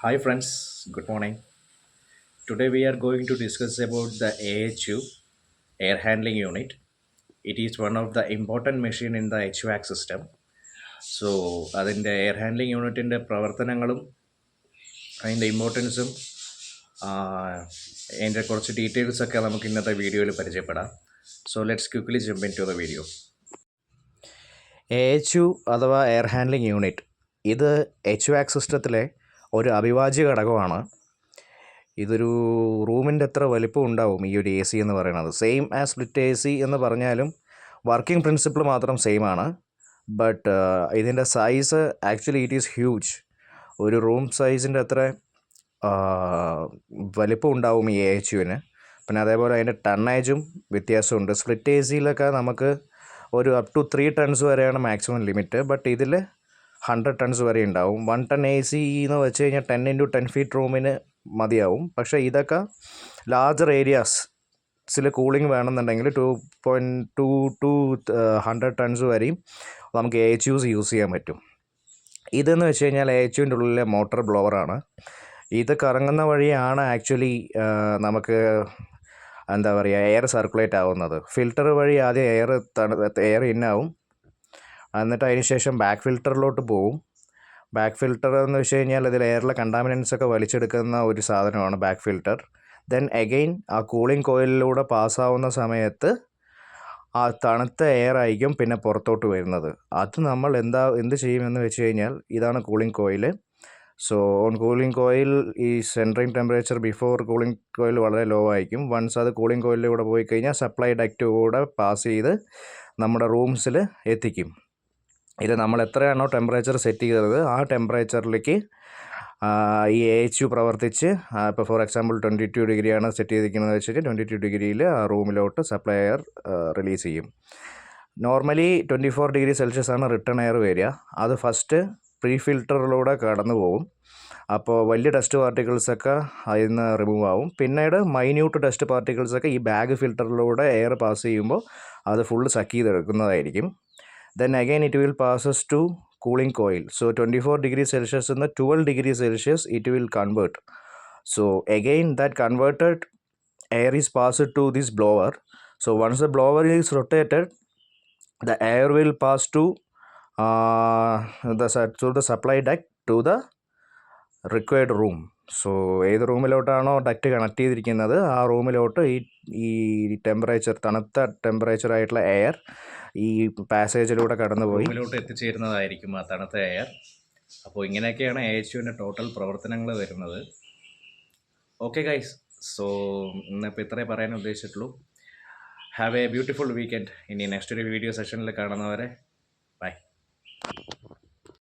Hi friends, good morning. Today we are going to discuss about the AHU, air handling unit. It is one of the important machine in the HVAC system. So അതിൻ്റെ air handling യൂണിറ്റിൻ്റെ പ്രവർത്തനങ്ങളും അതിൻ്റെ ഇമ്പോർട്ടൻസും അതിൻ്റെ കുറച്ച് ഡീറ്റെയിൽസൊക്കെ നമുക്ക് ഇന്നത്തെ വീഡിയോയിൽ പരിചയപ്പെടാം. So let's quickly jump into the video. AHU അഥവാ എയർ ഹാൻഡ്ലിംഗ് യൂണിറ്റ് ഇത് HVAC സിസ്റ്റത്തിലെ ഒരു അവിഭാജ്യ ഘടകമാണ്. ഇതൊരു റൂമിൻ്റെ എത്ര വലിപ്പം ഉണ്ടാവും ഈ ഒരു എ സി എന്ന് പറയുന്നത്. Same as split A C എന്ന് പറഞ്ഞാലും വർക്കിംഗ് പ്രിൻസിപ്പിൾ മാത്രം സെയിം ആണ്. ബട്ട് ഇതിൻ്റെ size actually it is huge. ഒരു റൂം സൈസിൻ്റെ അത്ര വലിപ്പം ഉണ്ടാവും ഈ എച്ച് യുവിന്. പിന്നെ അതേപോലെ അതിൻ്റെ ടണ്ണേജും വ്യത്യാസമുണ്ട്. സ്പ്ലിറ്റ് എ സിയിലൊക്കെ നമുക്ക് ഒരു അപ് ടു 3 ടൺസ് വരെയാണ് മാക്സിമം ലിമിറ്റ്. ബട്ട് ഇതിൽ 100 ടൺസ് വരെ ഉണ്ടാവും. 1 ടൺ എ സി എന്ന് വെച്ച് കഴിഞ്ഞാൽ 10 × 10 ഫീറ്റ് റൂമിന് മതിയാവും. പക്ഷേ ഇതൊക്കെ ലാർജർ ഏരിയാസിൽ കൂളിംഗ് വേണമെന്നുണ്ടെങ്കിൽ 2.2 ടു 100 ടൺസ് വരെയും നമുക്ക് എച്ച് യൂസ് ചെയ്യാൻ പറ്റും. ഇതെന്ന് വെച്ച് കഴിഞ്ഞാൽ എച്ച് യുവിൻ്റെ ഉള്ളിലെ മോട്ടർ ബ്ലോവറാണ്. ഇത് കറങ്ങുന്ന വഴിയാണ് ആക്ച്വലി നമുക്ക് എന്താ പറയുക എയർ സർക്കുലേറ്റ് ആവുന്നത്. ഫിൽറ്റർ വഴി ആദ്യം എയർ ഇന്നാവും, എന്നിട്ട് അതിന് ശേഷം ബാക്ക് ഫിൽറ്ററിലോട്ട് പോവും. ബാക്ക് ഫിൽറ്റർ എന്ന് വെച്ച് കഴിഞ്ഞാൽ ഇതിൽ എയറിലെ കണ്ടാമിനൻസ് ഒക്കെ വലിച്ചെടുക്കുന്ന ഒരു സാധനമാണ് ബാക്ക് ഫിൽറ്റർ. ദെൻ അഗെയിൻ ആ കൂളിംഗ് കോയിലിലൂടെ പാസ്സാവുന്ന സമയത്ത് ആ തണുത്ത എയർ ആയിരിക്കും പിന്നെ പുറത്തോട്ട് വരുന്നത്. അത് നമ്മൾ എന്ത് ചെയ്യുമെന്ന് വെച്ച് കഴിഞ്ഞാൽ ഇതാണ് cooling coil. So on cooling coil ഈ entering temperature before cooling coil വളരെ ലോ ആയിരിക്കും. വൺസ് അത് കൂളിംഗ് കോയിലിലൂടെ പോയി കഴിഞ്ഞാൽ സപ്ലൈ ഡക്റ്റ് കൂടെ പാസ് ചെയ്ത് നമ്മുടെ റൂംസിൽ എത്തിക്കും. ഇത് നമ്മൾ എത്രയാണോ ടെമ്പറേച്ചർ സെറ്റ് ചെയ്തത് ആ ടെമ്പറേച്ചറിലേക്ക് ഈ എച്ച് യു പ്രവർത്തിച്ച് ഇപ്പോൾ ഫോർ എക്സാമ്പിൾ 22 ഡിഗ്രിയാണ് സെറ്റ് ചെയ്തിരിക്കുന്നത് വെച്ചിട്ട് 22 ഡിഗ്രിയിൽ ആ റൂമിലോട്ട് സപ്ലൈ എയർ റിലീസ് ചെയ്യും. നോർമലി 24 ഡിഗ്രി സെൽഷ്യസ് ആണ് റിട്ടേൺ എയർ വരിക. അത് ഫസ്റ്റ് പ്രീ ഫിൽറ്ററിലൂടെ കടന്നു പോകും. അപ്പോൾ വലിയ ഡസ്റ്റ് പാർട്ടിക്കിൾസൊക്കെ അതിൽ നിന്ന് റിമൂവ് ആവും. പിന്നീട് മൈന്യൂട്ട് ഡസ്റ്റ് പാർട്ടിക്കിൾസൊക്കെ ഈ ബാഗ് ഫിൽറ്ററിലൂടെ എയർ പാസ് ചെയ്യുമ്പോൾ അത് ഫുള്ള് സക്ക് ചെയ്തെടുക്കുന്നതായിരിക്കും. Then again it will passes to cooling coil. So 24 degrees Celsius in the 12 degrees Celsius it will convert. So again that converted air is passed to this blower. So once the blower is rotated, the air will pass to the supply duct to the required room. So ഏത് റൂമിലോട്ടാണോ duct connect ചെയ്തിരിക്കുന്നത് ആ റൂമിലോട്ട് ഈ temperature തണുത്ത temperature ആയിട്ടുള്ള air ഈ പാസേജിലൂടെ കടന്നുപോയി റൂമിലോട്ട് എത്തിച്ചേരുന്നതായിരിക്കും ആ തണുത്ത എയർ. അപ്പോൾ ഇങ്ങനെയൊക്കെയാണ് എച്ച് യുവിൻ്റെ ടോട്ടൽ പ്രവർത്തനങ്ങൾ വരുന്നത്. ഓക്കെ ഗൈസ്, സോ ഇന്നിപ്പോൾ ഇത്രേ പറയാൻ ഉദ്ദേശിച്ചിട്ടുള്ളൂ. Have a beautiful weekend. ഇനി നെക്സ്റ്റ് ഒരു വീഡിയോ സെഷനിൽ കാണുന്നവരെ